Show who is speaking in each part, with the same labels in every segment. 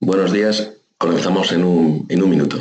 Speaker 1: Buenos días, comenzamos en un minuto.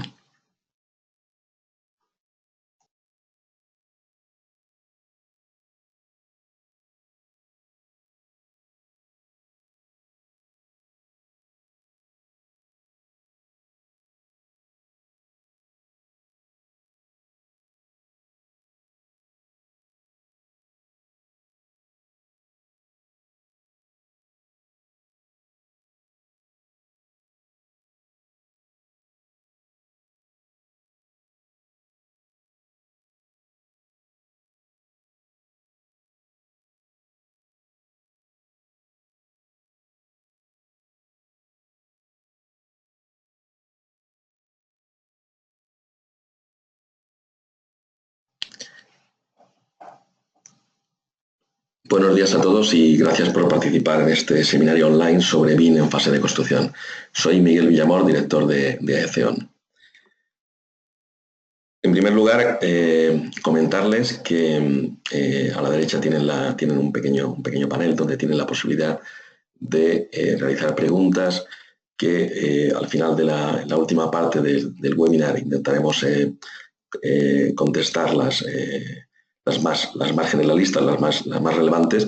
Speaker 1: Buenos días a todos y gracias por participar en este seminario online sobre BIM en fase de construcción. Soy Miguel Villamor, director de AECEON. En primer lugar, comentarles que a la derecha tienen un pequeño panel donde tienen la posibilidad de realizar preguntas que al final de la última parte del webinar intentaremos contestarlas las más generalistas, las más relevantes,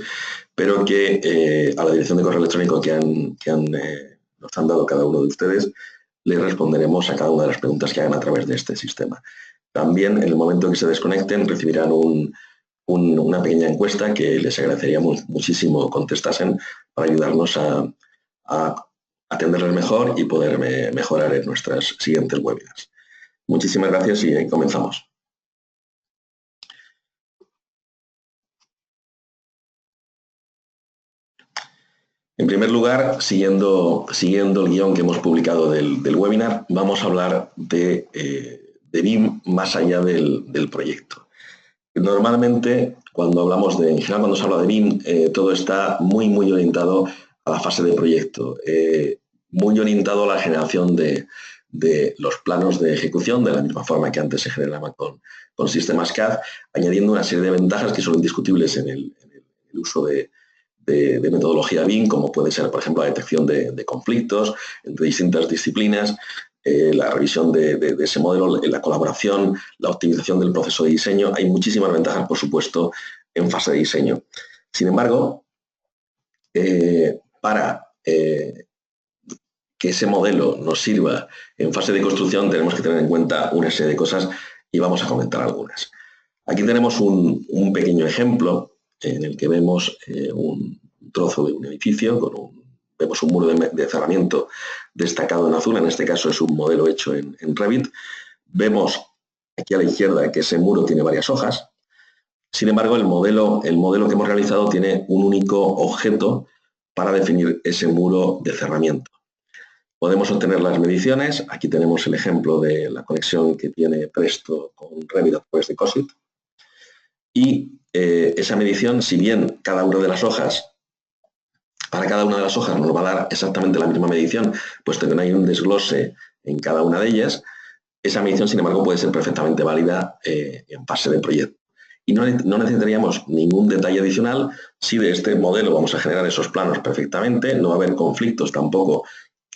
Speaker 1: pero que a la dirección de correo electrónico que nos han dado cada uno de ustedes, les responderemos a cada una de las preguntas que hagan a través de este sistema. También, en el momento en que se desconecten, recibirán una pequeña encuesta que les agradecería muchísimo contestasen para ayudarnos a atenderles mejor y poder mejorar en nuestras siguientes webinars. Muchísimas gracias y comenzamos. En primer lugar, siguiendo el guión que hemos publicado del webinar, vamos a hablar de BIM más allá del proyecto. Normalmente, en general cuando se habla de BIM, todo está muy orientado a la fase de proyecto, muy orientado a la generación de los planos de ejecución, de la misma forma que antes se generaba con sistemas CAD, añadiendo una serie de ventajas que son indiscutibles en el uso de metodología BIM, como puede ser, por ejemplo, la detección de conflictos entre distintas disciplinas, la revisión de ese modelo, la colaboración, la optimización del proceso de diseño. Hay muchísimas ventajas, por supuesto, en fase de diseño. Sin embargo, para que ese modelo nos sirva en fase de construcción, tenemos que tener en cuenta una serie de cosas y vamos a comentar algunas. Aquí tenemos un pequeño ejemplo en el que vemos un trozo de un edificio, vemos un muro de cerramiento destacado en azul, en este caso es un modelo hecho en Revit. Vemos aquí a la izquierda que ese muro tiene varias hojas. Sin embargo, el modelo que hemos realizado tiene un único objeto para definir ese muro de cerramiento. Podemos obtener las mediciones. Aquí tenemos el ejemplo de la conexión que tiene Presto con Revit a través de COSIT. Y esa medición, si bien para cada una de las hojas nos va a dar exactamente la misma medición, puesto que no hay un desglose en cada una de ellas, esa medición, sin embargo, puede ser perfectamente válida en fase de proyecto. Y no necesitaríamos ningún detalle adicional si de este modelo vamos a generar esos planos perfectamente, no va a haber conflictos tampoco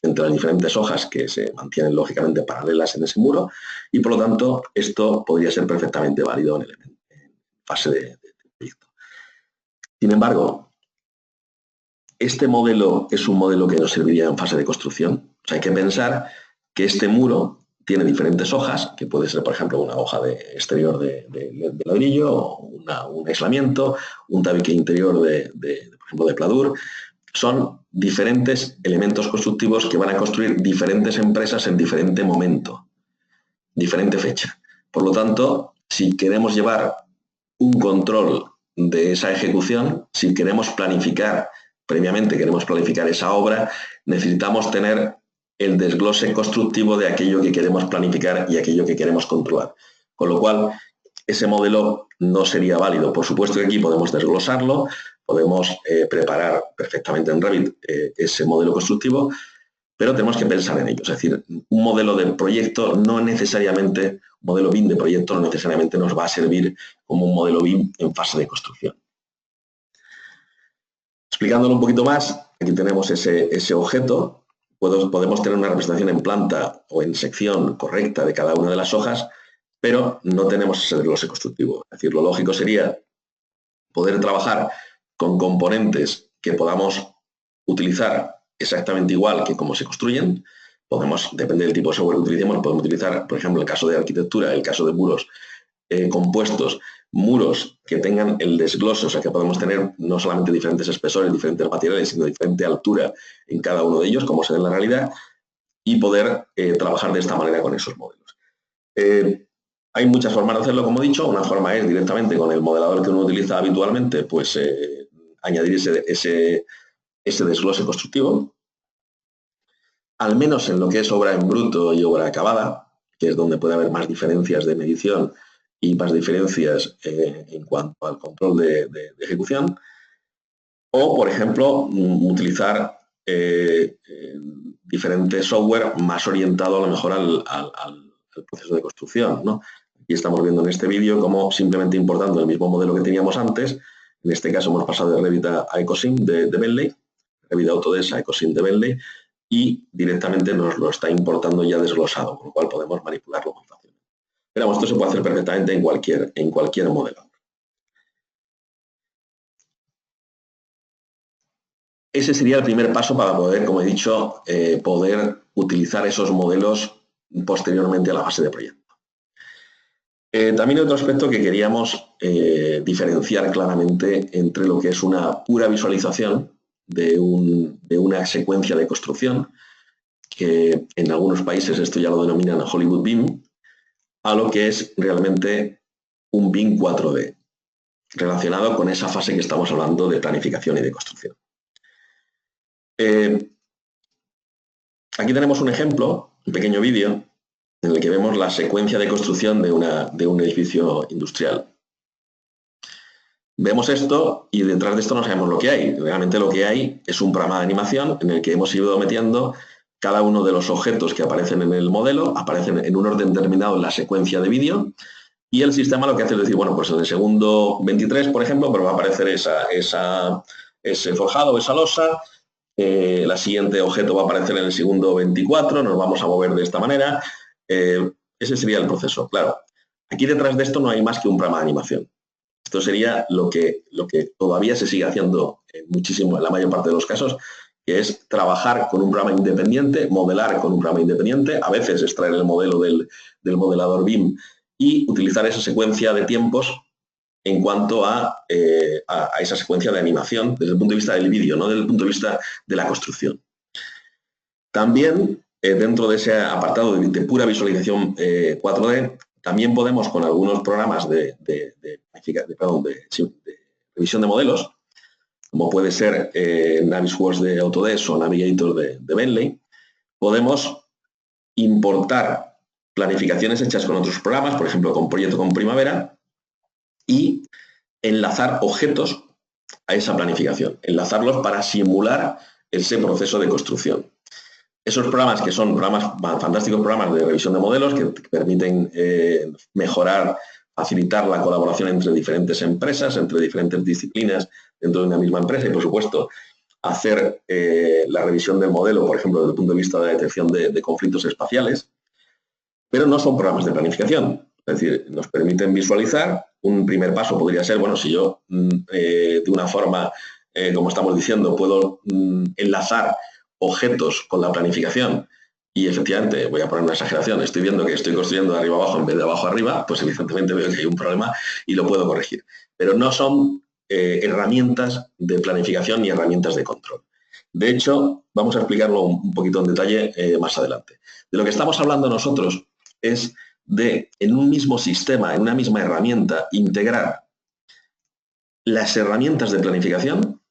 Speaker 1: entre las diferentes hojas que se mantienen lógicamente paralelas en ese muro y, por lo tanto, esto podría ser perfectamente válido en fase de proyecto. Sin embargo, este modelo es un modelo que nos serviría en fase de construcción. O sea, hay que pensar que este muro tiene diferentes hojas, que puede ser, por ejemplo, una hoja exterior de ladrillo, un aislamiento, un tabique interior por ejemplo, de pladur. Son diferentes elementos constructivos que van a construir diferentes empresas en diferente momento, diferente fecha. Por lo tanto, si queremos llevar un control de esa ejecución, si queremos planificar previamente, queremos planificar esa obra, necesitamos tener el desglose constructivo de aquello que queremos planificar y aquello que queremos controlar. Con lo cual, ese modelo no sería válido. Por supuesto que aquí podemos desglosarlo, podemos preparar perfectamente en Revit ese modelo constructivo, pero tenemos que pensar en ello. Es decir, un modelo de proyecto no necesariamente, un modelo BIM de proyecto no necesariamente nos va a servir como un modelo BIM en fase de construcción. Explicándolo un poquito más, aquí tenemos ese objeto podemos tener una representación en planta o en sección correcta de cada una de las hojas, pero no tenemos ese desglose constructivo. Es decir, lo lógico sería poder trabajar con componentes que podamos utilizar exactamente igual que cómo se construyen. Depende del tipo de software que utilicemos, podemos utilizar, por ejemplo, en el caso de arquitectura, el caso de muros compuestos, muros que tengan el desglose, o sea, que podemos tener no solamente diferentes espesores, diferentes materiales, sino diferente altura en cada uno de ellos, como se ve en la realidad, y poder trabajar de esta manera con esos modelos. Hay muchas formas de hacerlo, como he dicho. Una forma es directamente con el modelador que uno utiliza habitualmente, pues añadir ese desglose constructivo, al menos en lo que es obra en bruto y obra acabada, que es donde puede haber más diferencias de medición y más diferencias en cuanto al control de ejecución. O, por ejemplo, utilizar diferentes software más orientado a lo mejor al proceso de construcción, ¿no? Aquí estamos viendo en este vídeo cómo simplemente importando el mismo modelo que teníamos antes, en este caso hemos pasado de Revit a EcoSim de Bentley, Revit Autodesk a EcoSim de Bentley, y directamente nos lo está importando ya desglosado, con lo cual podemos manipularlo muy fácilmente. Pero esto se puede hacer perfectamente en cualquier modelo. Ese sería el primer paso para poder, como he dicho, poder utilizar esos modelos posteriormente a la fase de proyecto. También hay otro aspecto que queríamos diferenciar claramente entre lo que es una pura visualización de una secuencia de construcción, que en algunos países esto ya lo denominan Hollywood BIM, a lo que es realmente un BIM 4D, relacionado con esa fase que estamos hablando de planificación y de construcción. Aquí tenemos un ejemplo, un pequeño vídeo, en el que vemos la secuencia de construcción de un edificio industrial. Vemos esto y detrás de esto no sabemos lo que hay. Realmente lo que hay es un programa de animación en el que hemos ido metiendo cada uno de los objetos que aparecen en el modelo, aparecen en un orden determinado en la secuencia de vídeo, y el sistema lo que hace es decir, bueno, pues en el segundo 23, por ejemplo, pues va a aparecer ese forjado, esa losa. La siguiente objeto va a aparecer en el segundo 24, nos vamos a mover de esta manera. Ese sería el proceso. Claro, aquí detrás de esto no hay más que un programa de animación. Esto sería lo que todavía se sigue haciendo muchísimo en la mayor parte de los casos, que es trabajar con un programa independiente, modelar con un programa independiente, a veces extraer el modelo del modelador BIM y utilizar esa secuencia de tiempos en cuanto a esa secuencia de animación desde el punto de vista del vídeo, no desde el punto de vista de la construcción. También, dentro de ese apartado de pura visualización 4D, también podemos, con algunos programas de revisión de modelos, como puede ser Navisworks de Autodesk o Navigator de Bentley, podemos importar planificaciones hechas con otros programas, por ejemplo, con Proyecto con Primavera, y enlazar objetos a esa planificación, enlazarlos para simular ese proceso de construcción. Esos programas, que son fantásticos programas de revisión de modelos que permiten mejorar, facilitar la colaboración entre diferentes empresas, entre diferentes disciplinas dentro de una misma empresa y, por supuesto, hacer la revisión del modelo, por ejemplo, desde el punto de vista de la detección de conflictos espaciales, pero no son programas de planificación. Es decir, nos permiten visualizar. Un primer paso podría ser, bueno, si yo de una forma, como estamos diciendo, puedo enlazar objetos con la planificación y efectivamente, voy a poner una exageración, estoy viendo que estoy construyendo de arriba abajo en vez de abajo arriba, pues evidentemente veo que hay un problema y lo puedo corregir. Pero no son herramientas de planificación ni herramientas de control. De hecho, vamos a explicarlo un poquito en detalle más adelante. De lo que estamos hablando nosotros es de, en un mismo sistema, en una misma herramienta, integrar las herramientas de planificación,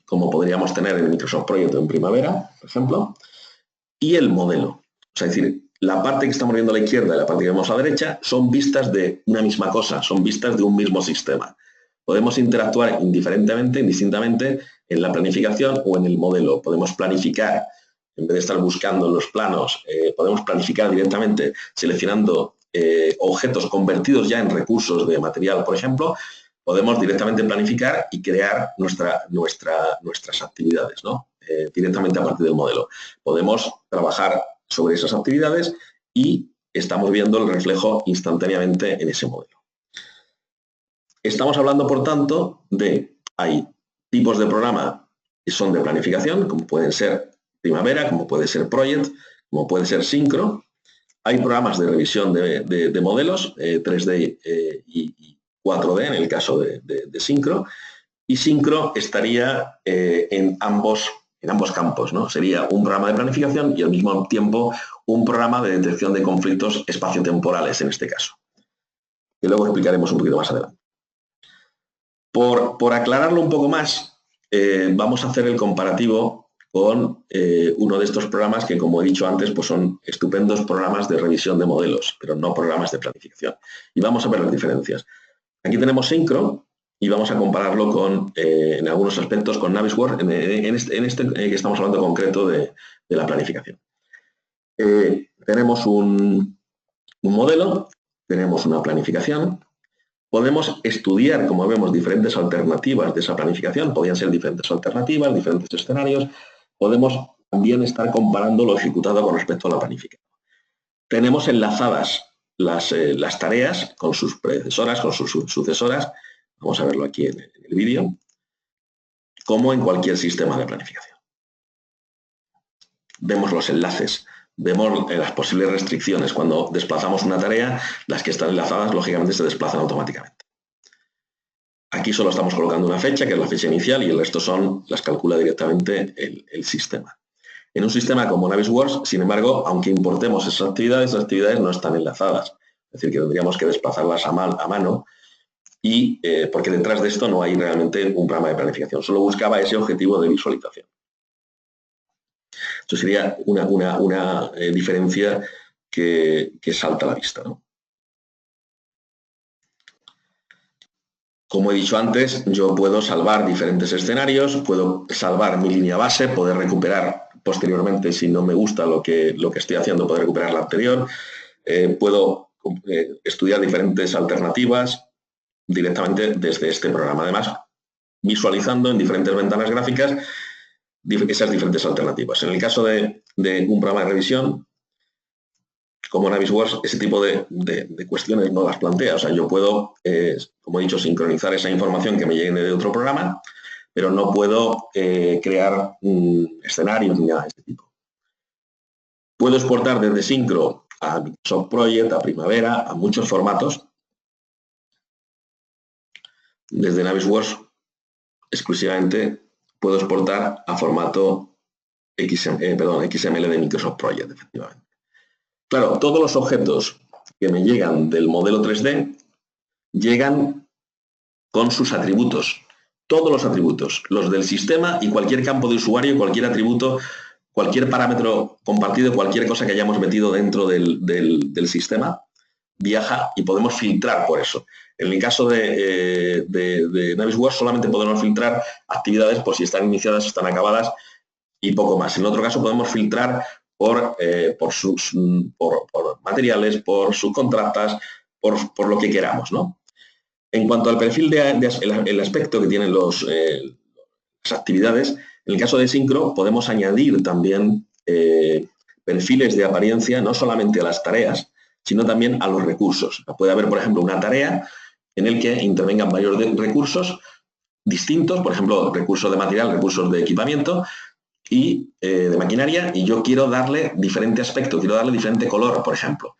Speaker 1: como podríamos tener en Microsoft Project o en Primavera, por ejemplo, y el modelo. O sea, es decir, la parte que estamos viendo a la izquierda y la parte que vemos a la derecha son vistas de una misma cosa, son vistas de un mismo sistema. Podemos interactuar indistintamente en la planificación o en el modelo. Podemos planificar, en vez de estar buscando en los planos, podemos planificar directamente seleccionando objetos convertidos ya en recursos de material, por ejemplo. Podemos directamente planificar y crear nuestras actividades, ¿no? directamente a partir del modelo. Podemos trabajar sobre esas actividades y estamos viendo el reflejo instantáneamente en ese modelo. Estamos hablando, por tanto, hay tipos de programa que son de planificación, como pueden ser Primavera, como puede ser Project, como puede ser Syncro. Hay programas de revisión de modelos, 3D y 4D en el caso de Syncro, y Syncro estaría en ambos campos, ¿no? Sería un programa de planificación y al mismo tiempo un programa de detección de conflictos espaciotemporales en este caso, que luego explicaremos un poquito más adelante. Por aclararlo un poco más, vamos a hacer el comparativo con uno de estos programas que, como he dicho antes, pues son estupendos programas de revisión de modelos, pero no programas de planificación. Y vamos a ver las diferencias. Aquí tenemos Syncro y vamos a compararlo con, en algunos aspectos, con Navisworks, en este que estamos hablando concreto de la planificación. Tenemos un modelo, tenemos una planificación. Podemos estudiar, como vemos, diferentes alternativas de esa planificación. Podrían ser diferentes alternativas, diferentes escenarios. Podemos también estar comparando lo ejecutado con respecto a la planificación. Tenemos enlazadas las tareas con sus predecesoras, con sus sucesoras. Vamos a verlo aquí en el vídeo. Como en cualquier sistema de planificación. Vemos los enlaces. Vemos las posibles restricciones. Cuando desplazamos una tarea, las que están enlazadas, lógicamente, se desplazan automáticamente. Aquí solo estamos colocando una fecha, que es la fecha inicial, y el resto las calcula directamente el sistema. En un sistema como Navisworks, sin embargo, aunque importemos esas actividades no están enlazadas. Es decir, que tendríamos que desplazarlas a mano, y porque detrás de esto no hay realmente un programa de planificación. Solo buscaba ese objetivo de visualización. Esto sería una diferencia que salta a la vista, ¿no? Como he dicho antes, yo puedo salvar diferentes escenarios, puedo salvar mi línea base, poder recuperar posteriormente, si no me gusta lo que estoy haciendo, poder recuperar la anterior. Puedo estudiar diferentes alternativas directamente desde este programa. Además, visualizando en diferentes ventanas gráficas esas diferentes alternativas. En el caso de un programa de revisión, como Navisworks, ese tipo de cuestiones no las plantea. O sea, yo puedo, como he dicho, sincronizar esa información que me llegue de otro programa, pero no puedo crear escenarios ni nada de este tipo. Puedo exportar desde Syncro a Microsoft Project, a Primavera, a muchos formatos. Desde Navisworks, exclusivamente, puedo exportar a formato XML de Microsoft Project, efectivamente. Claro, todos los objetos que me llegan del modelo 3D llegan con sus atributos. Todos los atributos, los del sistema y cualquier campo de usuario, cualquier atributo, cualquier parámetro compartido, cualquier cosa que hayamos metido dentro del sistema, viaja y podemos filtrar por eso. En el caso de Navisworks solamente podemos filtrar actividades por si están iniciadas, están acabadas y poco más. En otro caso podemos filtrar por materiales, por subcontratas, por lo que queramos, ¿no? En cuanto al perfil el aspecto que tienen las actividades, en el caso de Syncro podemos añadir también perfiles de apariencia no solamente a las tareas, sino también a los recursos. Puede haber, por ejemplo, una tarea en el que intervengan varios recursos distintos, por ejemplo, recursos de material, recursos de equipamiento, y de maquinaria, y yo quiero darle diferente aspecto, quiero darle diferente color, por ejemplo.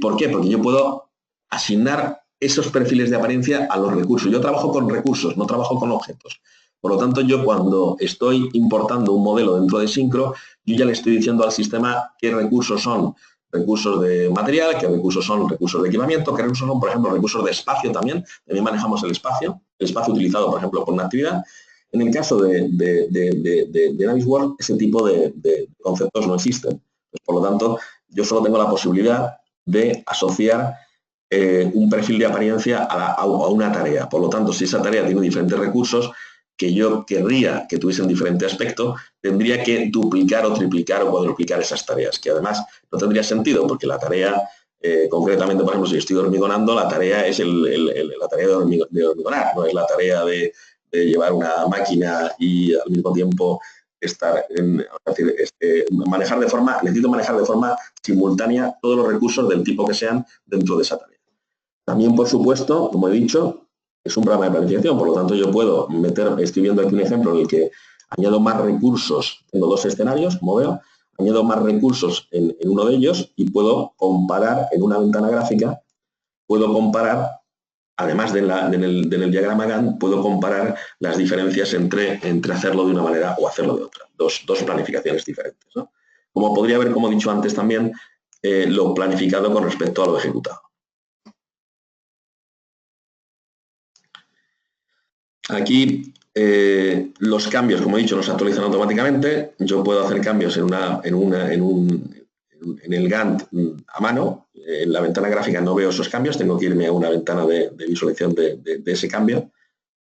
Speaker 1: ¿Por qué? Porque yo puedo asignar esos perfiles de apariencia a los recursos. Yo trabajo con recursos, no trabajo con objetos. Por lo tanto, yo cuando estoy importando un modelo dentro de Syncro, yo ya le estoy diciendo al sistema qué recursos son recursos de material, qué recursos son recursos de equipamiento, qué recursos son, por ejemplo, recursos de espacio también. También manejamos el espacio utilizado, por ejemplo, por una actividad. En el caso de Navisworks, ese tipo de conceptos no existen. Pues, por lo tanto, yo solo tengo la posibilidad de asociar un perfil de apariencia a una tarea. Por lo tanto, si esa tarea tiene diferentes recursos que yo querría que tuviesen diferente aspecto, tendría que duplicar o triplicar o cuadruplicar esas tareas, que además no tendría sentido, porque la tarea, concretamente, por ejemplo, si estoy hormigonando, la tarea es la tarea de hormigonar, no es la tarea de llevar una máquina y al mismo tiempo necesito manejar de forma simultánea todos los recursos del tipo que sean dentro de esa tarea. También, por supuesto, como he dicho, es un programa de planificación, por lo tanto yo puedo estoy viendo aquí un ejemplo en el que añado más recursos, tengo dos escenarios, como veo, añado más recursos en uno de ellos y puedo comparar en una ventana gráfica, además en el diagrama Gantt, puedo comparar las diferencias entre hacerlo de una manera o hacerlo de otra. Dos planificaciones diferentes, ¿no? Como podría haber, como he dicho antes también, lo planificado con respecto a lo ejecutado. Aquí los cambios, como he dicho, los actualizan automáticamente. Yo puedo hacer cambios en el Gantt a mano. En la ventana gráfica no veo esos cambios, tengo que irme a una ventana de visualización de ese cambio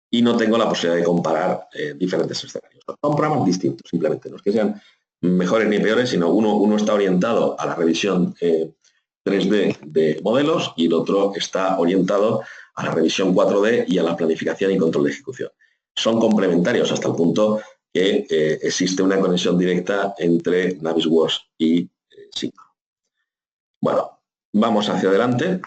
Speaker 1: y no tengo la posibilidad de comparar diferentes escenarios. Son programas distintos, simplemente. No es que sean mejores ni peores, sino uno está orientado a la revisión 3D de modelos y el otro está orientado a la revisión 4D y a la planificación y control de ejecución. Son complementarios hasta el punto que existe una conexión directa entre Navisworks y Synchro. Bueno, vamos hacia adelante.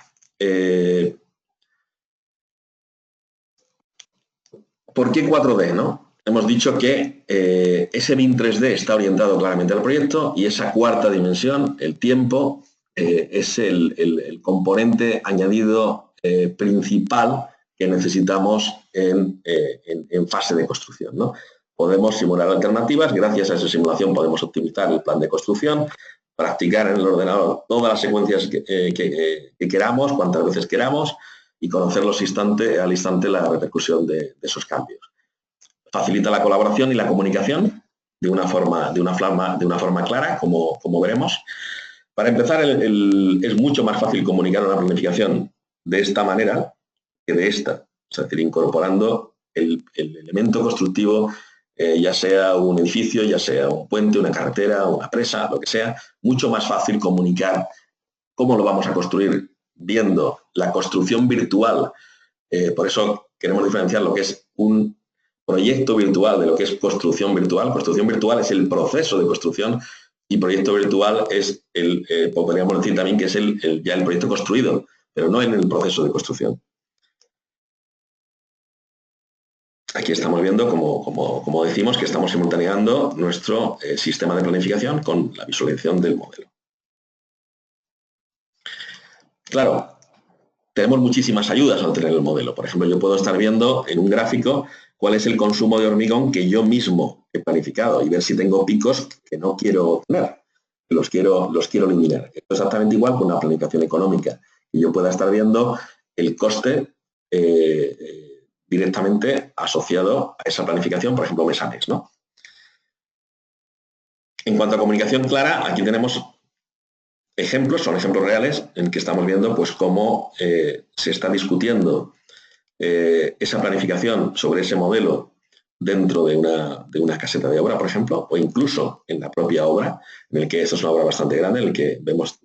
Speaker 1: ¿Por qué 4D, no? Hemos dicho que ese BIM 3D está orientado claramente al proyecto y esa cuarta dimensión, el tiempo, es el componente añadido principal que necesitamos en fase de construcción, ¿no? Podemos simular alternativas, gracias a esa simulación podemos optimizar el plan de construcción, practicar en el ordenador todas las secuencias que queramos, cuantas veces queramos, y conocer al instante la repercusión de esos cambios. Facilita la colaboración y la comunicación de una forma clara, como veremos. Para empezar, es mucho más fácil comunicar una planificación de esta manera que de esta, es decir, incorporando el elemento constructivo, ya sea un edificio, ya sea un puente, una carretera, una presa, lo que sea, mucho más fácil comunicar cómo lo vamos a construir viendo la construcción virtual. Por eso queremos diferenciar lo que es un proyecto virtual de lo que es construcción virtual. Construcción virtual es el proceso de construcción y proyecto virtual es podríamos decir también que es ya el proyecto construido, pero no en el proceso de construcción. Aquí estamos viendo, como decimos, que estamos simultaneando nuestro sistema de planificación con la visualización del modelo. Claro, tenemos muchísimas ayudas al tener el modelo. Por ejemplo, yo puedo estar viendo en un gráfico cuál es el consumo de hormigón que yo mismo he planificado y ver si tengo picos que no quiero tener, que los quiero eliminar. Esto es exactamente igual que una planificación económica, que yo pueda estar viendo el coste directamente asociado a esa planificación, por ejemplo, mes a mes, ¿no? En cuanto a comunicación clara, aquí tenemos son ejemplos reales en que estamos viendo pues, cómo se está discutiendo esa planificación sobre ese modelo dentro de una caseta de obra, por ejemplo, o incluso en la propia obra, en el que esto es una obra bastante grande, en el que vemos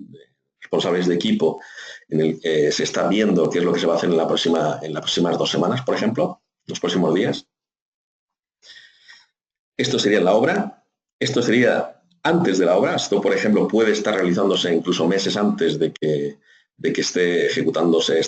Speaker 1: responsables de equipo, en el que se está viendo qué es lo que se va a hacer en las próximas 2 semanas, por ejemplo, los próximos días. Esto sería la obra, esto sería antes de la obra. Esto, por ejemplo, puede estar realizándose incluso meses antes de que esté ejecutándose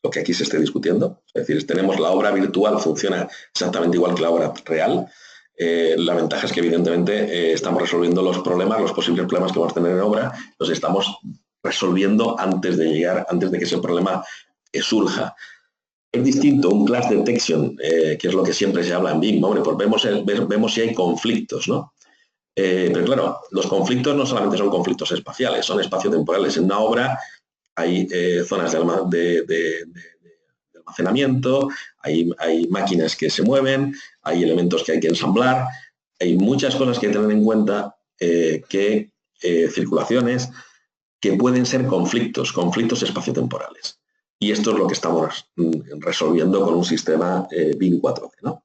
Speaker 1: lo que aquí se esté discutiendo. Es decir, tenemos la obra virtual, funciona exactamente igual que la obra real. La ventaja es que, evidentemente, estamos resolviendo los posibles problemas que vamos a tener en obra, los estamos resolviendo antes de que ese problema surja. Es distinto un class detection, que es lo que siempre se habla en BIM, ¿no? Pues vemos si hay conflictos, ¿no? Pero claro, los conflictos no solamente son conflictos espaciales, son espaciotemporales. En una obra hay zonas de almacenamiento, hay máquinas que se mueven, hay elementos que hay que ensamblar, hay muchas cosas que hay que tener en cuenta, circulaciones que pueden ser conflictos espaciotemporales. Y esto es lo que estamos resolviendo con un sistema BIM 4D, ¿no?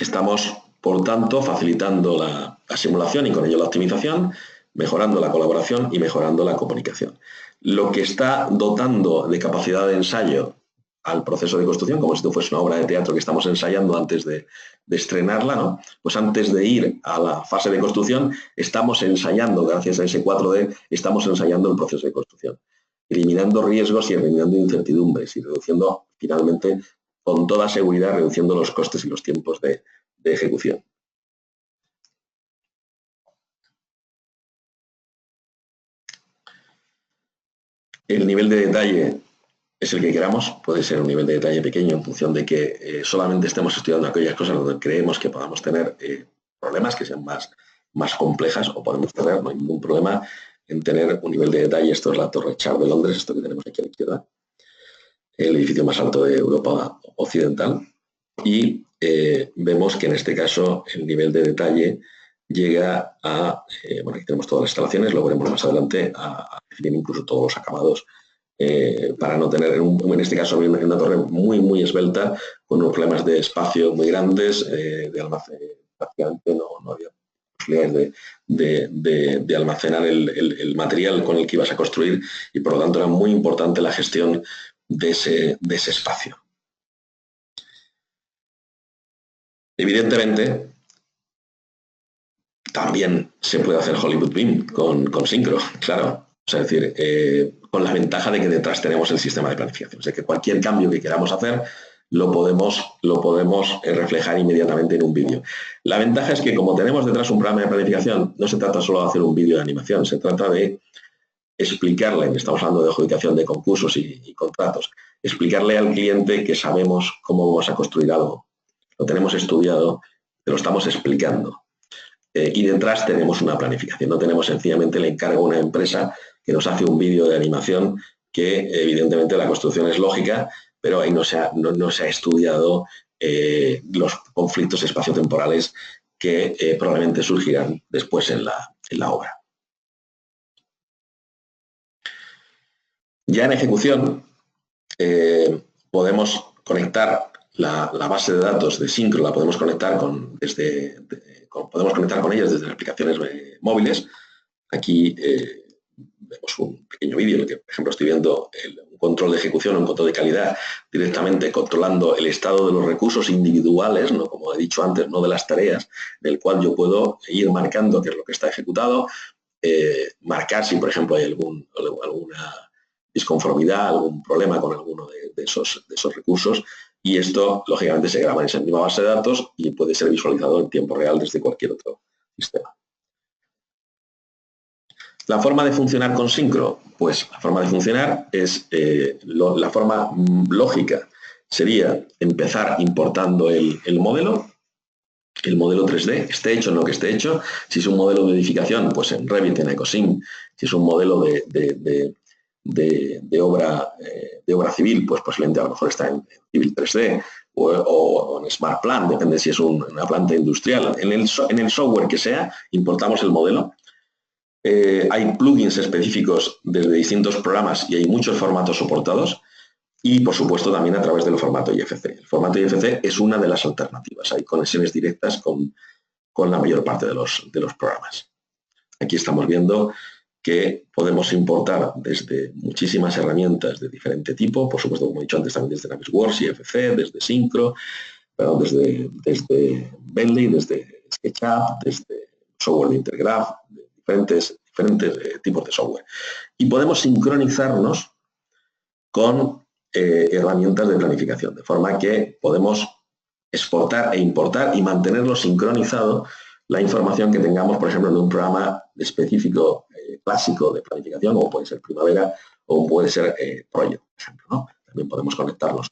Speaker 1: Estamos, por tanto, facilitando la simulación y con ello la optimización, mejorando la colaboración y mejorando la comunicación. Lo que está dotando de capacidad de ensayo al proceso de construcción, como si esto fuese una obra de teatro que estamos ensayando antes de estrenarla, ¿no? Pues antes de ir a la fase de construcción, estamos ensayando, gracias a ese 4D, estamos ensayando el proceso de construcción, eliminando riesgos y eliminando incertidumbres y reduciendo, finalmente, con toda seguridad, reduciendo los costes y los tiempos de ejecución. El nivel de detalle es el que queramos, puede ser un nivel de detalle pequeño en función de que solamente estemos estudiando aquellas cosas donde creemos que podamos tener problemas que sean más complejas, o podemos tener, no hay ningún problema en tener un nivel de detalle. Esto es la Torre Char de Londres, esto que tenemos aquí a la izquierda, el edificio más alto de Europa Occidental, y vemos que en este caso el nivel de detalle llega a, bueno, aquí tenemos todas las instalaciones, lo veremos más adelante, a definir incluso todos los acabados, para no tener, en este caso, una torre muy esbelta, con unos problemas de espacio muy grandes, de almacén, prácticamente no había posibilidades de almacenar el material con el que ibas a construir, y por lo tanto era muy importante la gestión de ese espacio. Evidentemente, también se puede hacer Hollywood Beam con Syncro, claro. O sea, es decir, con la ventaja de que detrás tenemos el sistema de planificación. O sea, que cualquier cambio que queramos hacer lo podemos reflejar inmediatamente en un vídeo. La ventaja es que, como tenemos detrás un programa de planificación, no se trata solo de hacer un vídeo de animación, se trata de explicarle, estamos hablando de adjudicación de concursos y contratos, explicarle al cliente que sabemos cómo vamos a construir algo. Lo tenemos estudiado, te lo estamos explicando. Y detrás tenemos una planificación, no tenemos sencillamente el encargo a una empresa que nos hace un vídeo de animación que evidentemente la construcción es lógica, pero ahí no se ha estudiado los conflictos espaciotemporales que probablemente surgirán después en la obra. Ya en ejecución podemos conectar la base de datos de Syncro, la podemos conectar podemos conectar con ellas desde las aplicaciones móviles. Aquí vemos un pequeño vídeo en el que, por ejemplo, estoy viendo un control de ejecución, un control de calidad, directamente controlando el estado de los recursos individuales, ¿no? Como he dicho antes, no de las tareas, en el cual yo puedo ir marcando qué es lo que está ejecutado, marcar si, por ejemplo, hay alguna disconformidad, algún problema con alguno de esos recursos, y esto, lógicamente, se graba en esa misma base de datos y puede ser visualizado en tiempo real desde cualquier otro sistema. La forma de funcionar con Syncro, pues la forma de funcionar es, la forma lógica sería empezar importando el modelo 3D, esté hecho o no que esté hecho. Si es un modelo de edificación, pues en Revit, en EcoSim. Si es un modelo de obra civil, pues posiblemente a lo mejor está en Civil 3D o en Smart Plan, depende si es una planta industrial. En el software que sea, importamos el modelo. Hay plugins específicos desde distintos programas y hay muchos formatos soportados, y por supuesto también a través del formato IFC. El formato IFC es una de las alternativas. Hay conexiones directas con la mayor parte de los programas. Aquí estamos viendo que podemos importar desde muchísimas herramientas de diferente tipo, por supuesto, como he dicho antes, también desde Navisworks, IFC, desde Syncro, desde Bentley, desde SketchUp, desde software de Intergraph, de diferentes tipos de software. Y podemos sincronizarnos con herramientas de planificación, de forma que podemos exportar e importar y mantenerlo sincronizado la información que tengamos, por ejemplo, en un programa específico clásico de planificación, como puede ser Primavera o puede ser Project, por ejemplo, ¿no? También podemos conectarnos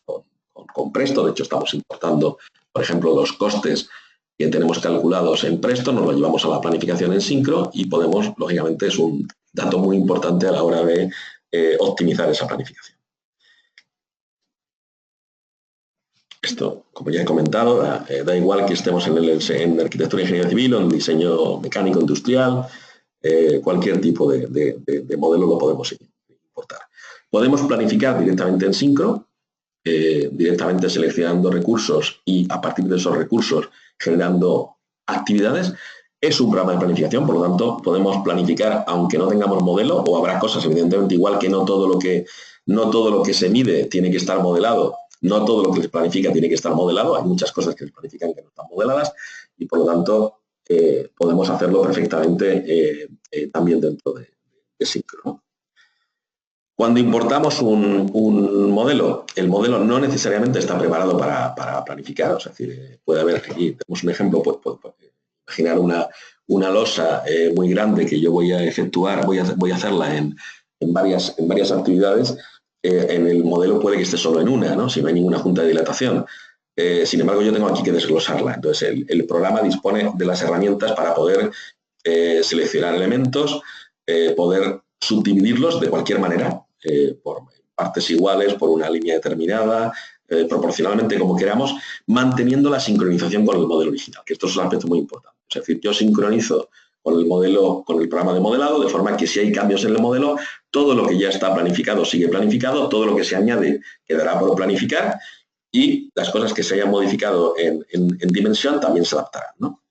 Speaker 1: con Presto. De hecho, estamos importando, por ejemplo, los costes que tenemos calculados en Presto, nos lo llevamos a la planificación en Syncro y podemos, lógicamente, es un dato muy importante a la hora de optimizar esa planificación. Esto, como ya he comentado, da igual que estemos en arquitectura e ingeniería civil o en diseño mecánico industrial, cualquier tipo de modelo lo podemos importar. Podemos planificar directamente en Syncro, directamente seleccionando recursos y a partir de esos recursos generando actividades. Es un programa de planificación, por lo tanto, podemos planificar aunque no tengamos modelo, o habrá cosas, evidentemente, igual que no todo lo que no todo lo que se mide tiene que estar modelado, no todo lo que se planifica tiene que estar modelado, hay muchas cosas que se planifican que no están modeladas y por lo tanto podemos hacerlo perfectamente también dentro de Syncro, ¿no? Cuando importamos un modelo, el modelo no necesariamente está preparado para planificar, es decir, puede haber, aquí tenemos un ejemplo, pues, imaginar una losa muy grande que yo voy a efectuar, voy a hacerla en varias actividades, en el modelo puede que esté solo en una, ¿no? Si no hay ninguna junta de dilatación. Sin embargo, yo tengo aquí que desglosarla. Entonces, el programa dispone de las herramientas para poder seleccionar elementos, poder subdividirlos de cualquier manera, por partes iguales, por una línea determinada, proporcionalmente como queramos, manteniendo la sincronización con el modelo original, que esto es un aspecto muy importante. Es decir, yo sincronizo con el modelo, con el programa de modelado, de forma que si hay cambios en el modelo, todo lo que ya está planificado sigue planificado, todo lo que se añade quedará por planificar y las cosas que se hayan modificado en dimensión también se adaptarán, ¿no?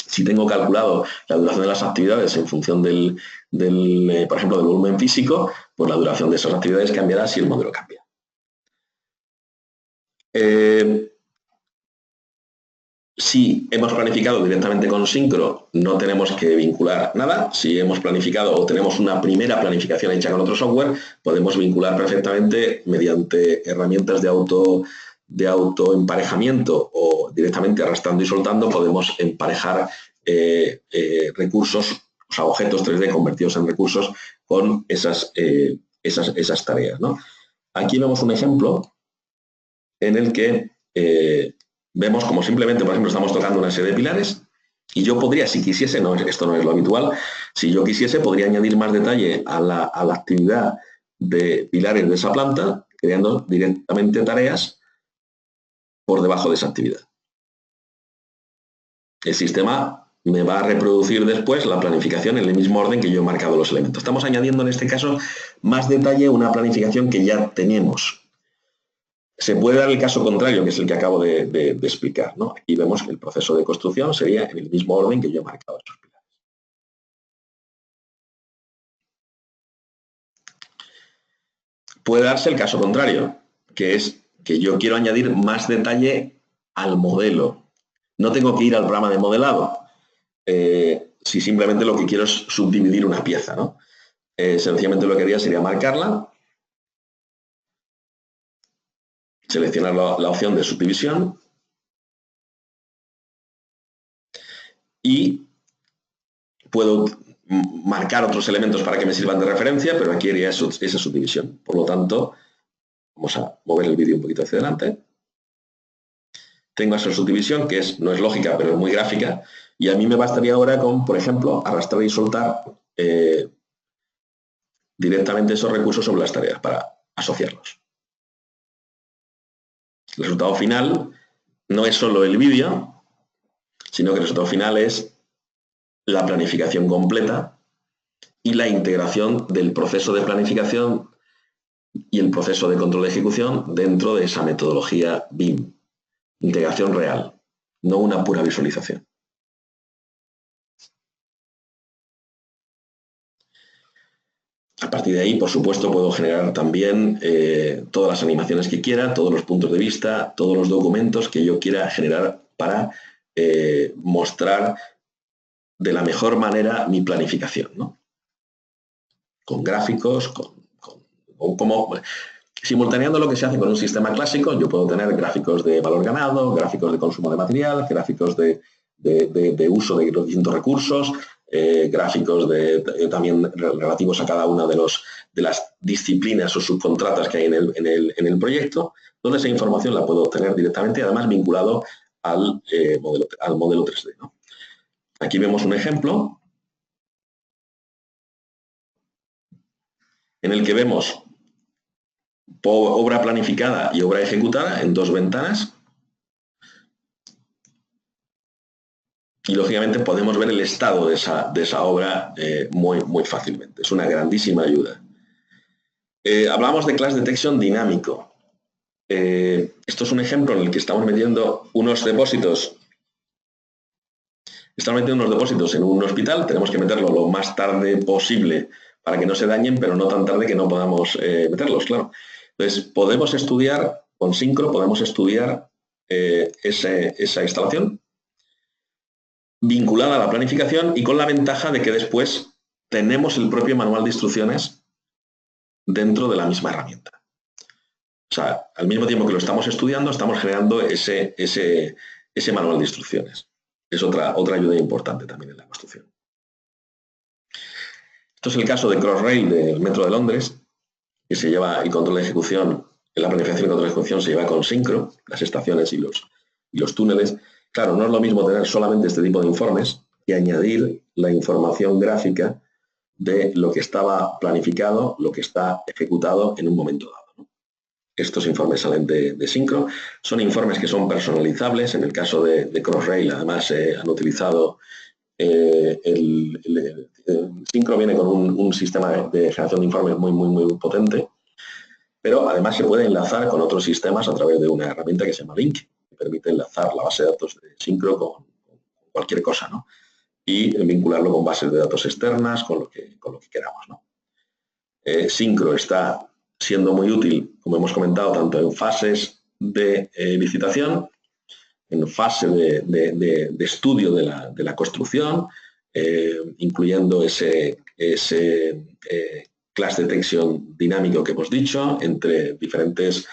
Speaker 1: Si tengo calculado la duración de las actividades en función por ejemplo, del volumen físico, pues la duración de esas actividades cambiará si el modelo cambia. Si hemos planificado directamente con Syncro, no tenemos que vincular nada. Si hemos planificado o tenemos una primera planificación hecha con otro software, podemos vincular perfectamente mediante herramientas de autoemparejamiento o directamente arrastrando y soltando, podemos emparejar recursos, o sea, objetos 3D convertidos en recursos con esas tareas, ¿no? Aquí vemos un ejemplo en el que vemos como simplemente, por ejemplo, estamos tocando una serie de pilares y yo podría, si quisiese, esto no es lo habitual, si yo quisiese, podría añadir más detalle a la actividad de pilares de esa planta, creando directamente tareas por debajo de esa actividad. El sistema me va a reproducir después la planificación en el mismo orden que yo he marcado los elementos. Estamos añadiendo en este caso más detalle a una planificación que ya tenemos. Se puede dar el caso contrario, que es el que acabo de explicar, ¿no? Aquí vemos que el proceso de construcción sería en el mismo orden que yo he marcado esos pilares. Puede darse el caso contrario, que es que yo quiero añadir más detalle al modelo. No tengo que ir al programa de modelado, si simplemente lo que quiero es subdividir una pieza, ¿no? Sencillamente lo que haría sería marcarla, seleccionar la opción de subdivisión y puedo marcar otros elementos para que me sirvan de referencia, pero aquí haría esa subdivisión. Por lo tanto, vamos a mover el vídeo un poquito hacia adelante. Tengo esa subdivisión que no es lógica, pero es muy gráfica, y a mí me bastaría ahora con, por ejemplo, arrastrar y soltar directamente esos recursos sobre las tareas para asociarlos. El resultado final no es solo el vídeo, sino que el resultado final es la planificación completa y la integración del proceso de planificación y el proceso de control de ejecución dentro de esa metodología BIM. Integración real, no una pura visualización. A partir de ahí, por supuesto, puedo generar también todas las animaciones que quiera, todos los puntos de vista, todos los documentos que yo quiera generar para mostrar de la mejor manera mi planificación, ¿no? Con gráficos, simultaneando lo que se hace con un sistema clásico, yo puedo tener gráficos de valor ganado, gráficos de consumo de material, gráficos de uso de los distintos recursos, gráficos también relativos a cada una de las disciplinas o subcontratas que hay en el proyecto. Toda esa información la puedo obtener directamente, además vinculado al modelo 3D, ¿no? Aquí vemos un ejemplo en el que vemos obra planificada y obra ejecutada en dos ventanas. Y, lógicamente, podemos ver el estado de esa obra muy fácilmente. Es una grandísima ayuda. Hablamos de Clash Detection dinámico. Esto es un ejemplo en el que estamos metiendo unos depósitos. Estamos metiendo unos depósitos en un hospital. Tenemos que meterlo lo más tarde posible para que no se dañen, pero no tan tarde que no podamos meterlos, claro. Entonces, podemos estudiar, con Syncro, podemos estudiar esa instalación vinculada a la planificación y con la ventaja de que después tenemos el propio manual de instrucciones dentro de la misma herramienta. O sea, al mismo tiempo que lo estamos estudiando, estamos generando ese manual de instrucciones. Es otra ayuda importante también en la construcción. Esto es el caso de Crossrail del Metro de Londres, que se lleva el control de ejecución, la planificación y control de ejecución se lleva con Syncro, las estaciones y los túneles. Claro, no es lo mismo tener solamente este tipo de informes que añadir la información gráfica de lo que estaba planificado, lo que está ejecutado en un momento dado, ¿no? Estos informes salen de Syncro, son informes que son personalizables. En el caso de Crossrail, además, han utilizado Syncro viene con un sistema de generación de informes muy potente, pero además se puede enlazar con otros sistemas a través de una herramienta que se llama Link, que permite enlazar la base de datos de Syncro con cualquier cosa, ¿no? Y vincularlo con bases de datos externas, con lo que queramos, ¿no? Syncro está siendo muy útil, como hemos comentado, tanto en fases de licitación, en fase de estudio de la construcción, incluyendo ese class detection dinámico que hemos dicho entre diferentes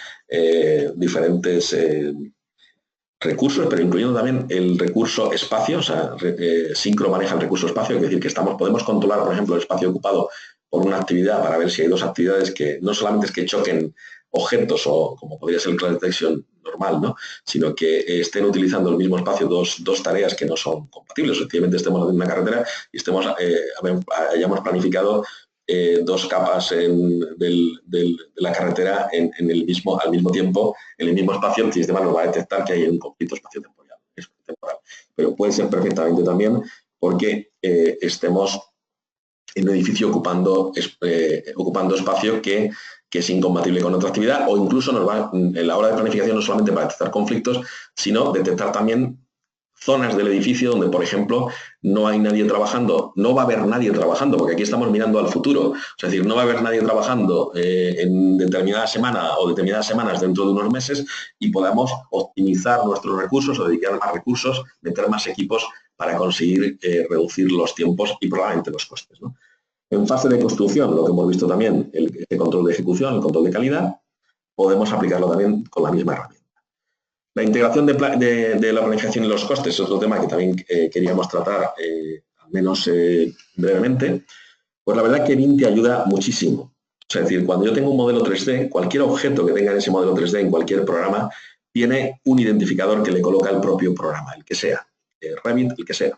Speaker 1: recursos, pero incluyendo también el recurso espacio. O sea, Syncro maneja el recurso espacio, es decir, que podemos controlar, por ejemplo, el espacio ocupado por una actividad para ver si hay dos actividades que no solamente es que choquen objetos o como podría ser el class detection normal, ¿no? Sino que estén utilizando el mismo espacio dos tareas que no son compatibles. Efectivamente, estemos en una carretera y hayamos planificado dos capas de la carretera al mismo tiempo, en el mismo espacio. El sistema nos va a detectar que hay un conflicto espacio-temporal. Pero puede ser perfectamente también porque estemos en un edificio ocupando espacio que es incompatible con otra actividad, o incluso nos va, en la hora de planificación, no solamente para detectar conflictos, sino detectar también zonas del edificio donde, por ejemplo, no hay nadie trabajando, no va a haber nadie trabajando, porque aquí estamos mirando al futuro. Es decir, no va a haber nadie trabajando en determinada semana o determinadas semanas dentro de unos meses, y podamos optimizar nuestros recursos o dedicar más recursos, meter más equipos para conseguir reducir los tiempos y probablemente los costes, ¿no? En fase de construcción, lo que hemos visto también, el control de ejecución, el control de calidad, podemos aplicarlo también con la misma herramienta. La integración de la planificación y los costes es otro tema que también queríamos tratar, al menos brevemente. Pues la verdad que BIM te ayuda muchísimo. Es decir, cuando yo tengo un modelo 3D, cualquier objeto que tenga en ese modelo 3D, en cualquier programa, tiene un identificador que le coloca el propio programa, el que sea, Revit, el que sea.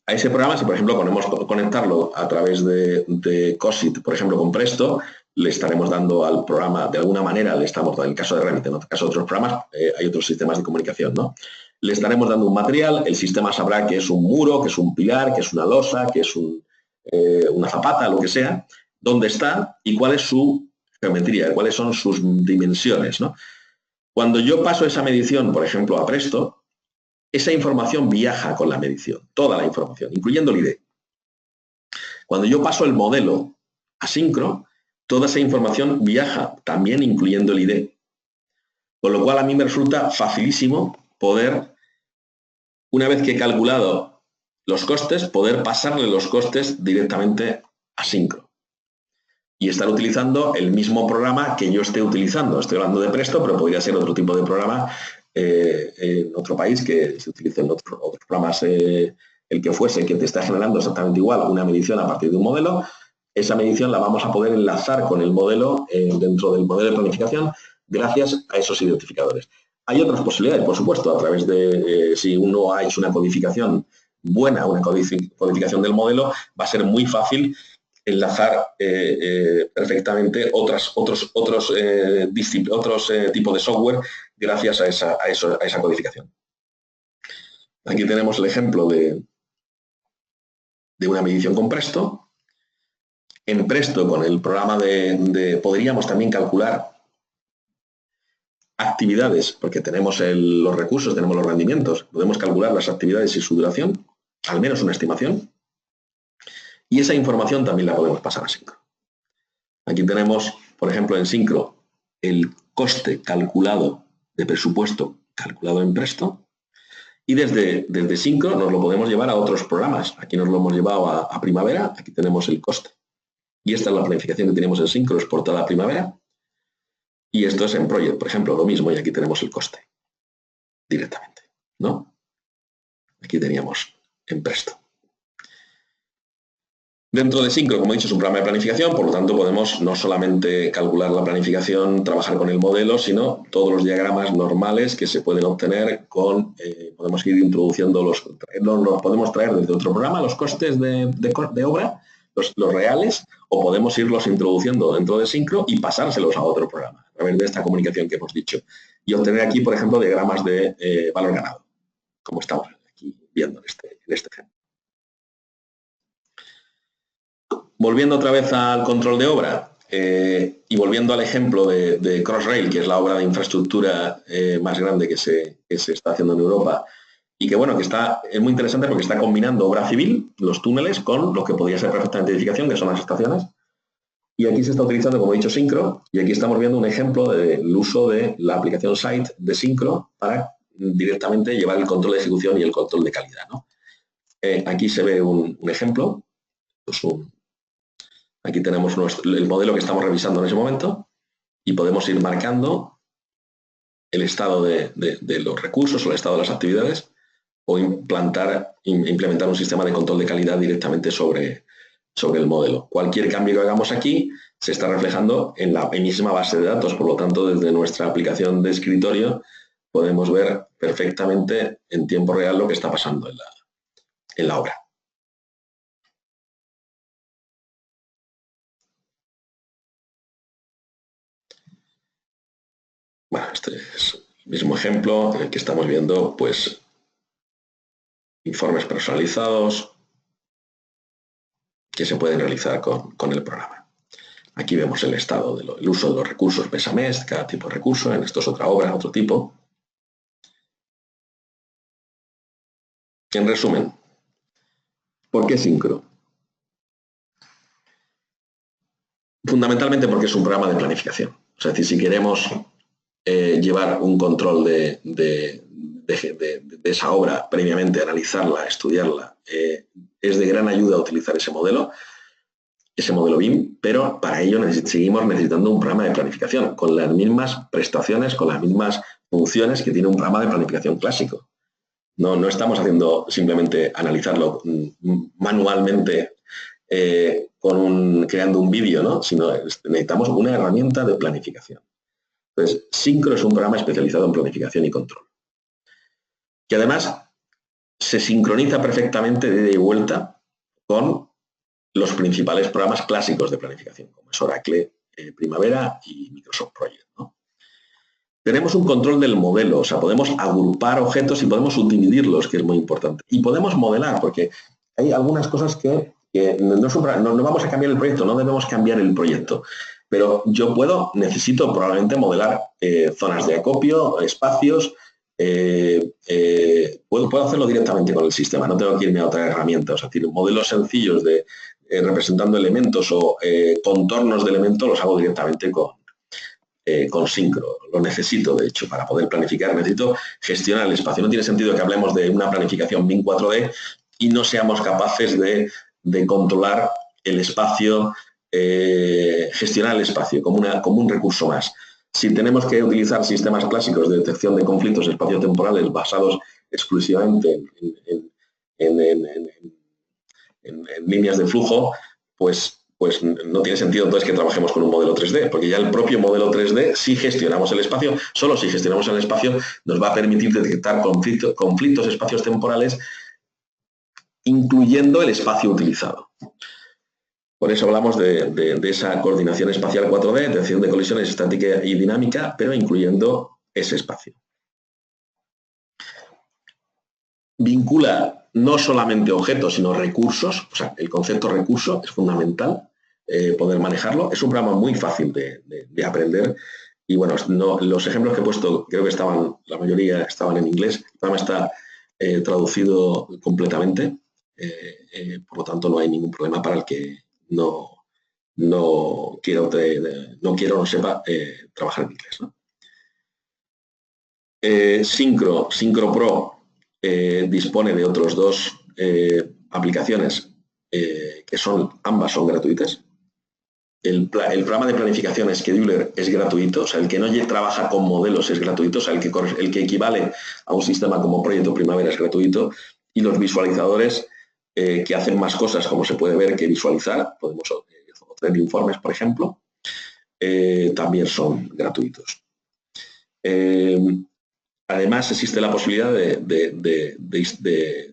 Speaker 1: A ese programa, si por ejemplo ponemos conectarlo a través de COSIT, por ejemplo con Presto, le estaremos dando al programa, de alguna manera, le estamos dando, en el caso de Revit, en el caso de otros programas, hay otros sistemas de comunicación, ¿no? Le estaremos dando un material, el sistema sabrá que es un muro, que es un pilar, que es una losa, que es una zapata, lo que sea, dónde está y cuál es su geometría, cuáles son sus dimensiones, ¿no? Cuando yo paso esa medición, por ejemplo, a Presto, esa información viaja con la medición, toda la información, incluyendo el ID. Cuando yo paso el modelo a Syncro, toda esa información viaja, también incluyendo el ID. Con lo cual a mí me resulta facilísimo poder, una vez que he calculado los costes, poder pasarle los costes directamente a Syncro. Y estar utilizando el mismo programa que yo esté utilizando. Estoy hablando de Presto, pero podría ser otro tipo de programa en otro país que se utilice en otros programas, el que fuese, que te está generando exactamente igual una medición a partir de un modelo. Esa medición la vamos a poder enlazar con el modelo dentro del modelo de planificación gracias a esos identificadores. Hay otras posibilidades, por supuesto, a través de si uno ha hecho una codificación buena, una codificación del modelo, va a ser muy fácil enlazar perfectamente otros tipos de software gracias a esa codificación. Aquí tenemos el ejemplo de una medición con Presto. En Presto, con el programa podríamos también calcular actividades, porque tenemos los recursos, tenemos los rendimientos, podemos calcular las actividades y su duración, al menos una estimación. Y esa información también la podemos pasar a Syncro. Aquí tenemos, por ejemplo, en Syncro, el coste calculado de presupuesto calculado en Presto. Y desde Syncro nos lo podemos llevar a otros programas. Aquí nos lo hemos llevado a Primavera, aquí tenemos el coste. Y esta es la planificación que tenemos en Syncro exportada a Primavera. Y esto es en Project, por ejemplo, lo mismo, y aquí tenemos el coste directamente, ¿no? Aquí teníamos en Presto. Dentro de Syncro, como he dicho, es un programa de planificación, por lo tanto podemos no solamente calcular la planificación, trabajar con el modelo, sino todos los diagramas normales que se pueden obtener con, podemos ir introduciendo los podemos traer desde otro programa los costes de obra, los reales, o podemos irlos introduciendo dentro de Syncro y pasárselos a otro programa, a través de esta comunicación que hemos dicho. Y obtener aquí, por ejemplo, diagramas de valor ganado, como estamos aquí viendo en este ejemplo. Volviendo otra vez al control de obra y volviendo al ejemplo de Crossrail, que es la obra de infraestructura más grande que se está haciendo en Europa y que, bueno, es muy interesante porque está combinando obra civil, los túneles, con lo que podría ser perfectamente edificación, que son las estaciones. Y aquí se está utilizando, como he dicho, Syncro, y aquí estamos viendo un ejemplo del uso de la aplicación Site de Syncro para directamente llevar el control de ejecución y el control de calidad, ¿no? Aquí se ve un ejemplo, pues aquí tenemos el modelo que estamos revisando en ese momento y podemos ir marcando el estado de los recursos o el estado de las actividades o implementar un sistema de control de calidad directamente sobre el modelo. Cualquier cambio que hagamos aquí se está reflejando en la misma base de datos, por lo tanto, desde nuestra aplicación de escritorio podemos ver perfectamente en tiempo real lo que está pasando en la obra. Bueno, este es el mismo ejemplo en el que estamos viendo, pues, informes personalizados que se pueden realizar con el programa. Aquí vemos el estado del uso de los recursos mes a mes, cada tipo de recurso. En esto es otra obra, otro tipo. En resumen, ¿por qué Syncro? Fundamentalmente porque es un programa de planificación. O sea, es decir, si queremos llevar un control de esa obra previamente, analizarla, estudiarla, es de gran ayuda utilizar ese modelo BIM, pero para ello seguimos necesitando un programa de planificación con las mismas prestaciones, con las mismas funciones que tiene un programa de planificación clásico. No estamos haciendo simplemente analizarlo manualmente creando un vídeo, ¿no? Sino necesitamos una herramienta de planificación. Entonces, Syncro es un programa especializado en planificación y control, que además se sincroniza perfectamente de ida y vuelta con los principales programas clásicos de planificación, como es Oracle, Primavera y Microsoft Project, ¿no? Tenemos un control del modelo, o sea, podemos agrupar objetos y podemos subdividirlos, que es muy importante. Y podemos modelar, porque hay algunas cosas que no vamos a cambiar el proyecto, no debemos cambiar el proyecto. Pero yo necesito probablemente modelar zonas de acopio, espacios. Puedo hacerlo directamente con el sistema, no tengo que irme a otra herramienta. O sea, modelos sencillos representando elementos o contornos de elementos los hago directamente con Syncro. Lo necesito, de hecho, para poder planificar. Necesito gestionar el espacio. No tiene sentido que hablemos de una planificación BIM 4D y no seamos capaces de controlar el espacio, gestionar el espacio como un recurso más. Si tenemos que utilizar sistemas clásicos de detección de conflictos espaciotemporales basados exclusivamente en líneas de flujo, pues no tiene sentido entonces que trabajemos con un modelo 3D, porque ya el propio modelo 3D, si gestionamos el espacio, solo si gestionamos el espacio, nos va a permitir detectar conflictos espacios temporales, incluyendo el espacio utilizado. Por eso hablamos de esa coordinación espacial 4D, detección de colisiones estática y dinámica, pero incluyendo ese espacio. Vincula no solamente objetos, sino recursos. O sea, el concepto recurso es fundamental poder manejarlo. Es un programa muy fácil de aprender. Y bueno, los ejemplos que he puesto, creo que la mayoría estaban en inglés. El programa está traducido completamente. Por lo tanto, no hay ningún problema para el que no quiera o no sepa trabajar en inglés, ¿no? Syncro Pro dispone de otros dos aplicaciones que ambas son gratuitas. El programa de planificación Scheduler es gratuito, o sea, el que no trabaja con modelos es gratuito, o sea, el que equivale a un sistema como Proyecto Primavera es gratuito, y los visualizadores que hacen más cosas, como se puede ver, que visualizar, podemos obtener informes, por ejemplo, también son gratuitos. Además, existe la posibilidad de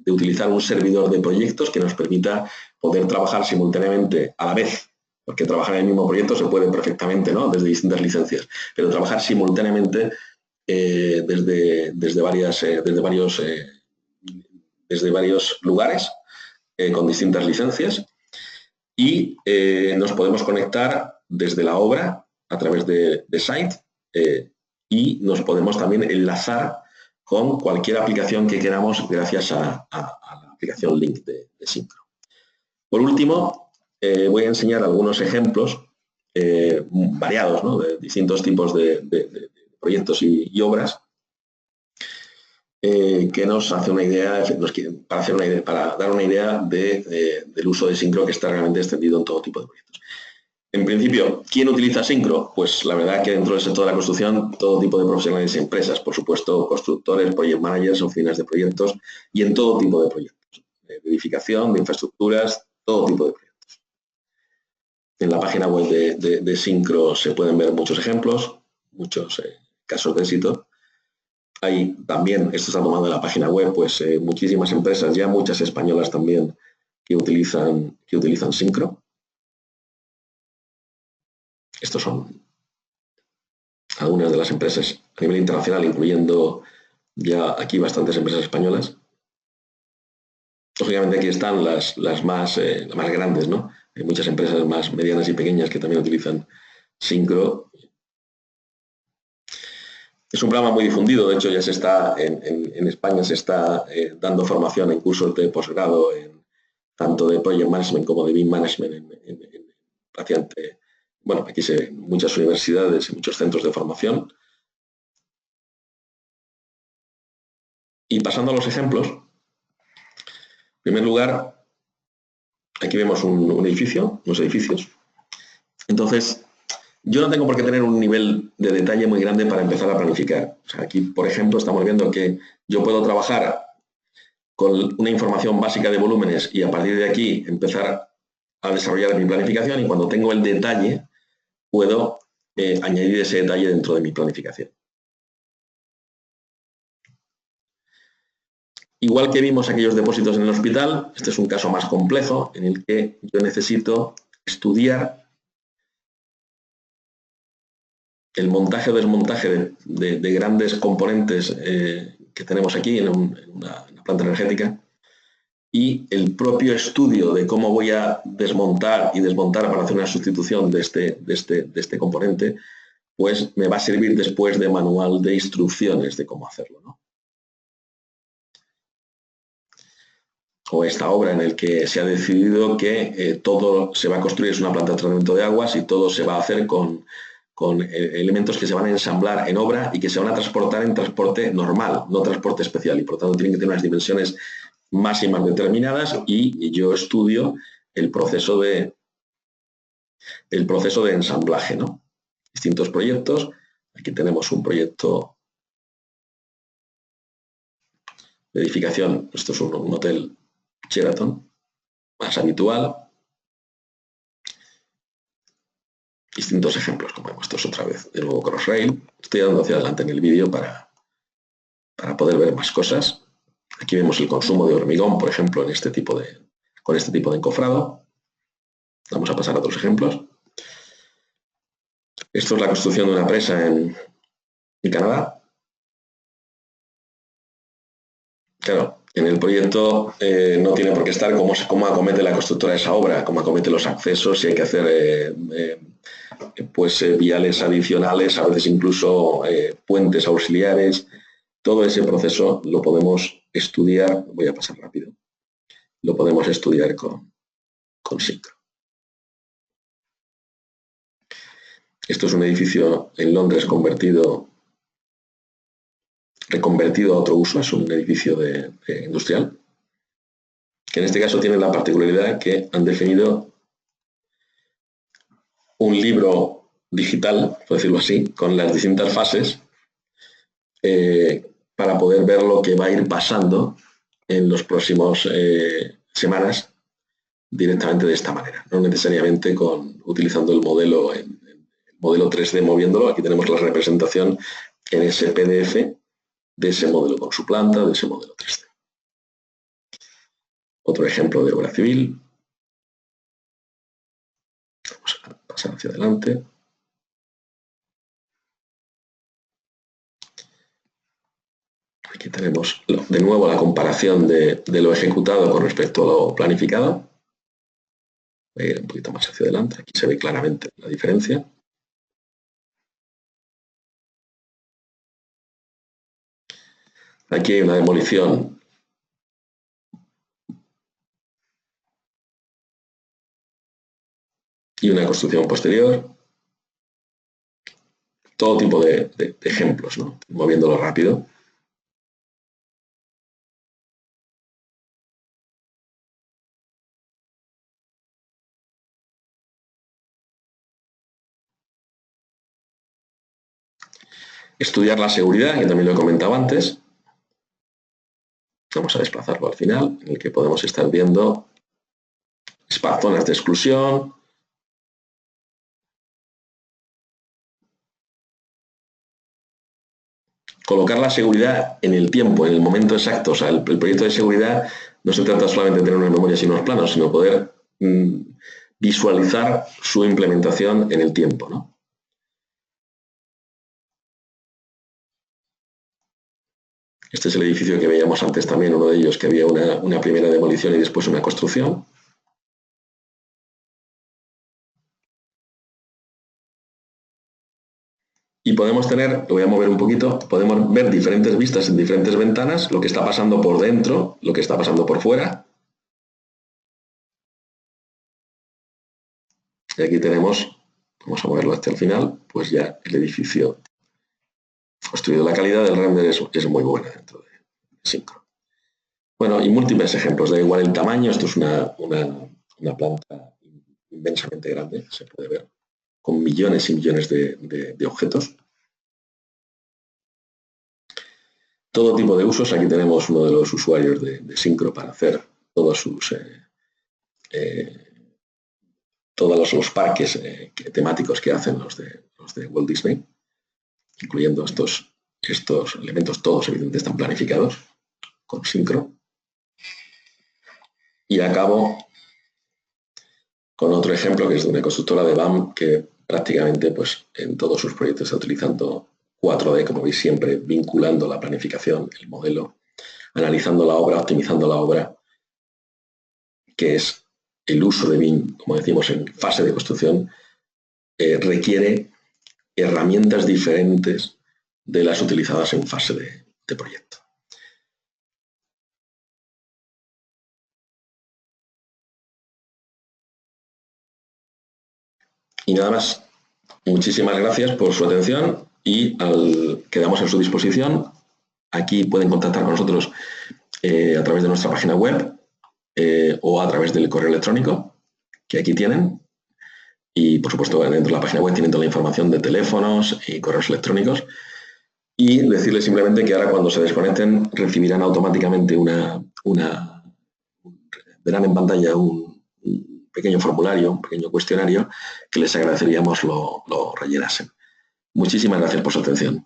Speaker 1: utilizar un servidor de proyectos que nos permita poder trabajar simultáneamente a la vez, porque trabajar en el mismo proyecto se puede perfectamente, ¿no?, desde distintas licencias, pero trabajar simultáneamente desde varios lugares con distintas licencias, y nos podemos conectar desde la obra a través de Site, y nos podemos también enlazar con cualquier aplicación que queramos gracias a la aplicación Link de Syncro. Por último, voy a enseñar algunos ejemplos variados, ¿no?, de distintos tipos de proyectos y obras que nos hace una idea, para dar una idea del uso de Syncro, que está realmente extendido en todo tipo de proyectos. En principio, ¿quién utiliza Syncro? Pues la verdad que dentro del sector de la construcción, todo tipo de profesionales y empresas, por supuesto, constructores, project managers, oficinas de proyectos, y en todo tipo de proyectos, de edificación, de infraestructuras, todo tipo de proyectos. En la página web de Syncro se pueden ver muchos ejemplos, muchos casos de éxito. Hay también, esto está tomado de la página web, pues muchísimas empresas, ya muchas españolas también, que utilizan Syncro. Estos son algunas de las empresas a nivel internacional, incluyendo ya aquí bastantes empresas españolas. Lógicamente aquí están las más grandes, ¿no? Hay muchas empresas más medianas y pequeñas que también utilizan Syncro. Es un programa muy difundido, de hecho ya se está, en España se está dando formación en cursos de posgrado, tanto de Project Management como de BIM Management, bueno, aquí se ven muchas universidades y muchos centros de formación. Y pasando a los ejemplos, en primer lugar, aquí vemos un edificio, unos edificios. Entonces, yo no tengo por qué tener un nivel de detalle muy grande para empezar a planificar. O sea, aquí, por ejemplo, estamos viendo que yo puedo trabajar con una información básica de volúmenes y a partir de aquí empezar a desarrollar mi planificación, y cuando tengo el detalle puedo añadir ese detalle dentro de mi planificación. Igual que vimos aquellos depósitos en el hospital, este es un caso más complejo en el que yo necesito estudiar el montaje o desmontaje de grandes componentes que tenemos aquí en una planta energética, y el propio estudio de cómo voy a desmontar y desmontar para hacer una sustitución de este componente, pues me va a servir después de manual de instrucciones de cómo hacerlo, ¿no? O esta obra en el que se ha decidido que todo se va a construir, es una planta de tratamiento de aguas, y todo se va a hacer con elementos que se van a ensamblar en obra y que se van a transportar en transporte normal, no transporte especial, y por tanto tienen que tener unas dimensiones máximas determinadas, y yo estudio el proceso de ensamblaje, ¿no? Distintos proyectos. Aquí tenemos un proyecto de edificación, esto es un hotel Sheraton, más habitual. Distintos ejemplos, como hemos visto otra vez. De nuevo Crossrail. Estoy dando hacia adelante en el vídeo para poder ver más cosas. Aquí vemos el consumo de hormigón, por ejemplo, con este tipo de encofrado. Vamos a pasar a otros ejemplos. Esto es la construcción de una presa en Canadá. Claro, en el proyecto no tiene por qué estar cómo acomete la constructora esa obra, cómo acomete los accesos, si hay que hacer viales adicionales, a veces incluso puentes auxiliares. Todo ese proceso lo podemos estudiar. Voy a pasar rápido. lo podemos estudiar con Syncro. Esto es un edificio en Londres reconvertido a otro uso, es un edificio industrial, que en este caso tiene la particularidad que han definido un libro digital, por decirlo así, con las distintas fases para poder ver lo que va a ir pasando en los próximos semanas directamente de esta manera, no necesariamente utilizando el modelo 3D moviéndolo. Aquí tenemos la representación en ese PDF de ese modelo con su planta, de ese modelo 3D. Otro ejemplo de obra civil. Vamos a pasar hacia adelante. Aquí tenemos de nuevo la comparación de lo ejecutado con respecto a lo planificado. Voy a ir un poquito más hacia adelante. Aquí se ve claramente la diferencia. Aquí hay una demolición y una construcción posterior. Todo tipo de ejemplos, ¿no? Moviéndolo rápido. Estudiar la seguridad, que también lo he comentado antes. Vamos a desplazarlo al final, en el que podemos estar viendo zonas de exclusión. Colocar la seguridad en el tiempo, en el momento exacto. O sea, el proyecto de seguridad no se trata solamente de tener una memoria y unos planos, sino poder visualizar su implementación en el tiempo, ¿no? Este es el edificio que veíamos antes también, uno de ellos, que había una primera demolición y después una construcción. Y podemos tener, lo voy a mover un poquito, podemos ver diferentes vistas en diferentes ventanas, lo que está pasando por dentro, lo que está pasando por fuera. Y aquí tenemos, vamos a moverlo hasta el final, pues ya el edificio construido. La calidad del render es muy buena dentro de Syncro. Bueno, y múltiples ejemplos, da igual el tamaño, esto es una planta inmensamente grande, se puede ver, con millones y millones de objetos. Todo tipo de usos, aquí tenemos uno de los usuarios de Syncro para hacer todos los parques temáticos que hacen los de Walt Disney, incluyendo estos elementos, todos evidentemente están planificados con Syncro. Y acabo con otro ejemplo que es de una constructora de BAM que prácticamente pues, en todos sus proyectos está utilizando 4D, como veis siempre, vinculando la planificación, el modelo, analizando la obra, optimizando la obra, que es el uso de BIM, como decimos, en fase de construcción, requiere herramientas diferentes de las utilizadas en fase de proyecto. Y nada más. Muchísimas gracias por su atención y quedamos a su disposición. Aquí pueden contactar con nosotros a través de nuestra página web o a través del correo electrónico que aquí tienen. Y, por supuesto, dentro de la página web tienen toda la información de teléfonos y correos electrónicos. Y decirles simplemente que ahora cuando se desconecten recibirán automáticamente verán en pantalla un pequeño formulario, un pequeño cuestionario que les agradeceríamos lo rellenasen. Muchísimas gracias por su atención.